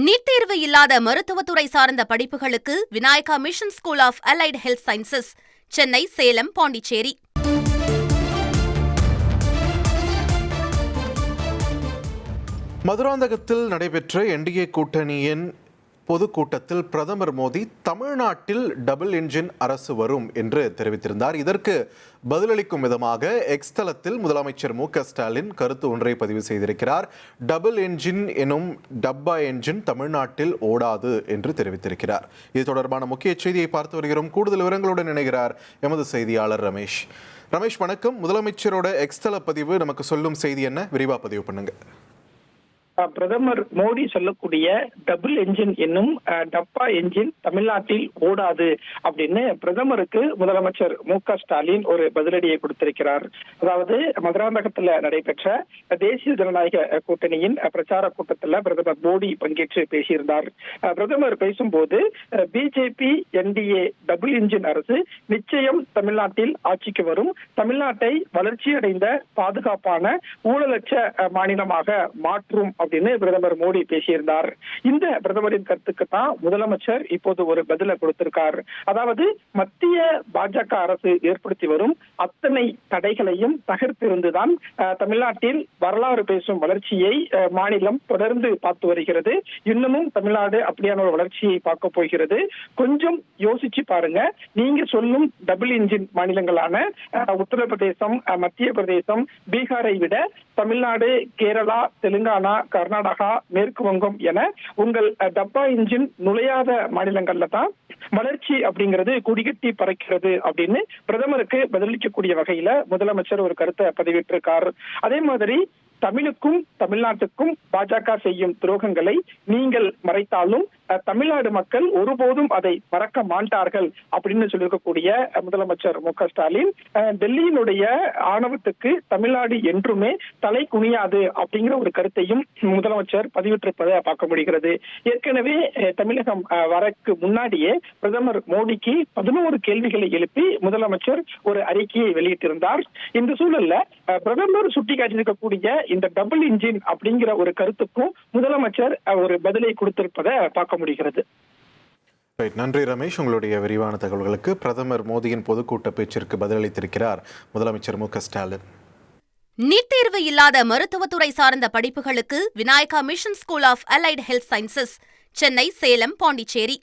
NEET தேர்வு இல்லாத மருத்துவத்துறை சார்ந்த படிப்புகளுக்கு Vinayaka mission school of allied health sciences, Chennai, Salem, Pondicherry. மதுராந்தகத்தில் நடைபெற்ற என்டிஏ கூட்டணியின் பொதுக்கூட்டத்தில் பிரதமர் மோடி தமிழ்நாட்டில் டபுள் என்ஜின் அரசு வரும் என்று தெரிவித்திருந்தார். இதற்கு பதிலளிக்கும் விதமாக எக்ஸ் தளத்தில் முதலமைச்சர் மு.க.ஸ்டாலின் கருத்து ஒன்றை பதிவு செய்திருக்கிறார். டபுள் என்ஜின் எனும் டப்பா என்ஜின் தமிழ்நாட்டில் ஓடாது என்று தெரிவித்திருக்கிறார். இது தொடர்பான முக்கிய செய்தியை பார்த்து வருகிறோம். கூடுதல் விவரங்களுடன் இணைகிறார் எமது செய்தியாளர் ரமேஷ். வணக்கம். முதலமைச்சரோட எக்ஸ் தள பதிவு நமக்கு சொல்லும் செய்தி என்ன? விரிவா பதிவு பண்ணுங்க. பிரதமர் மோடி சொல்லக்கூடிய டபுள் என்ஜின் என்னும் டப்பா என்ஜின் தமிழ்நாட்டில் ஓடாது அப்படின்னு பிரதமருக்கு முதலமைச்சர் மு.க.ஸ்டாலின் ஒரு பதிலடியை கொடுத்திருக்கிறார். அதாவது மதுராந்தகத்தில் நடைபெற்ற தேசிய ஜனநாயக கூட்டணியின் பிரச்சார கூட்டத்தில் பிரதமர் மோடி பங்கேற்று பேசியிருந்தார். பிரதமர் பேசும்போது பிஜேபி என்டிஏ டபுள் என்ஜின் அரசு நிச்சயம் தமிழ்நாட்டில் ஆட்சிக்கு வரும், தமிழ்நாட்டை வளர்ச்சியடைந்த பாதுகாப்பான ஊழலற்ற மாநிலமாக மாற்றும் அப்படின்னு பிரதமர் மோடி பேசியிருந்தார். இந்த பிரதமரின் கருத்துக்கு தான் முதலமைச்சர் இப்போது ஒரு பதிலை கொடுத்திருக்கார். அதாவது மத்திய பாஜக அரசு ஏற்படுத்தி வரும் அத்தனை தடைகளையும் தகர்த்திருந்துதான் தமிழ்நாட்டில் வரலாறு பேசும் வளர்ச்சியை மாநிலம் தொடர்ந்து பார்த்து வருகிறது. இன்னமும் தமிழ்நாடு அப்படியான ஒரு வளர்ச்சியை பார்க்க போகிறது. கொஞ்சம் யோசிச்சு பாருங்க. நீங்க சொல்லும் டபுள் இன்ஜின் மாநிலங்களான உத்தரப்பிரதேசம், மத்திய பிரதேசம், பீகாரை விட தமிழ்நாடு, கேரளா, தெலுங்கானா, கர்நாடகா, மேற்கு வங்கம் என உங்கள் டப்பா இன்ஜின் நுழையாத மாநிலங்கள்ல தான் வளர்ச்சி அப்படிங்கிறது குடிகட்டி பறக்கிறது அப்படின்னு பிரதமருக்கு பதிலளிக்கக்கூடிய வகையில முதலமைச்சர் ஒரு கருத்தை பதிவிட்டிருக்கார். அதே மாதிரி தமிழுக்கும் தமிழ்நாட்டுக்கும் பாஜக செய்யும் துரோகங்களை நீங்கள் மறைத்தாலும் தமிழ்நாடு மக்கள் ஒருபோதும் அதை மறக்க மாட்டார்கள் அப்படின்னு சொல்லியிருக்கக்கூடிய முதலமைச்சர் மு.க.ஸ்டாலின் டெல்லியினுடைய ஆணவத்துக்கு தமிழ்நாடு என்றுமே தலை குனியாது அப்படிங்கிற ஒரு கருத்தையும் முதலமைச்சர் பதிவிட்டிருப்பதை பார்க்க முடிகிறது. ஏற்கனவே தமிழகம் வரக்கு முன்னாடியே பிரதமர் மோடிக்கு 11 கேள்விகளை எழுப்பி முதலமைச்சர் ஒரு அறிக்கையை வெளியிட்டிருந்தார். இந்த சூழல்ல பிரதமர் சுட்டிக்காட்டியிருக்கக்கூடிய இந்த டபுள் இன்ஜின் அப்படிங்கிற ஒரு கருத்துக்கும் முதலமைச்சர் ஒரு பதிலை கொடுத்திருப்பதை பார்க்க முடிகிறது. நன்றி ரமேஷ், உங்களுடைய விரிவான தகவல்களுக்கு. பிரதமர் மோடியின் பொதுக்கூட்ட பேச்சிற்கு பதிலளித்திருக்கிறார் முதலமைச்சர் மு.க.ஸ்டாலின். நீட் தேர்வு இல்லாத மருத்துவத்துறை சார்ந்த படிப்புகளுக்கு Vinayaka mission school of allied health sciences, Chennai, Salem, Pondicherry.